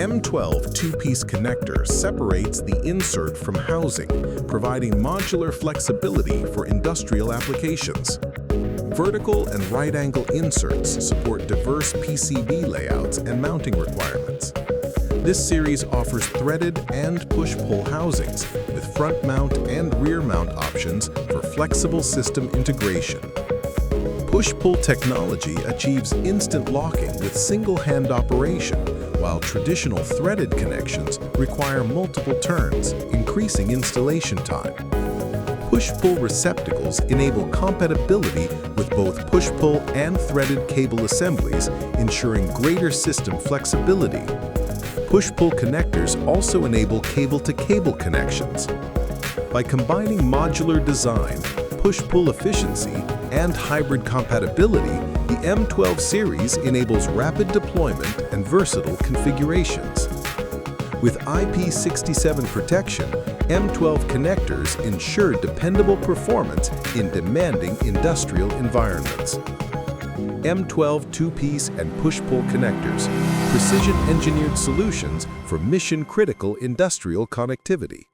M12 two-piece connector separates the insert from housing, providing modular flexibility for industrial applications. Vertical and right-angle inserts support diverse PCB layouts and mounting requirements. This series offers threaded and push-pull housings with front mount and rear mount options for flexible system integration. Push-pull technology achieves instant locking with single-hand operation, while traditional threaded connections require multiple turns, increasing installation time. Push-pull receptacles enable compatibility with both push-pull and threaded cable assemblies, ensuring greater system flexibility. Push-pull connectors also enable cable-to-cable connections. By combining modular design, push-pull efficiency, and hybrid compatibility, the M12 series enables rapid deployment and versatile configurations. With IP67 protection, M12 connectors ensure dependable performance in demanding industrial environments. M12 two-piece and push-pull connectors, precision-engineered solutions for mission-critical industrial connectivity.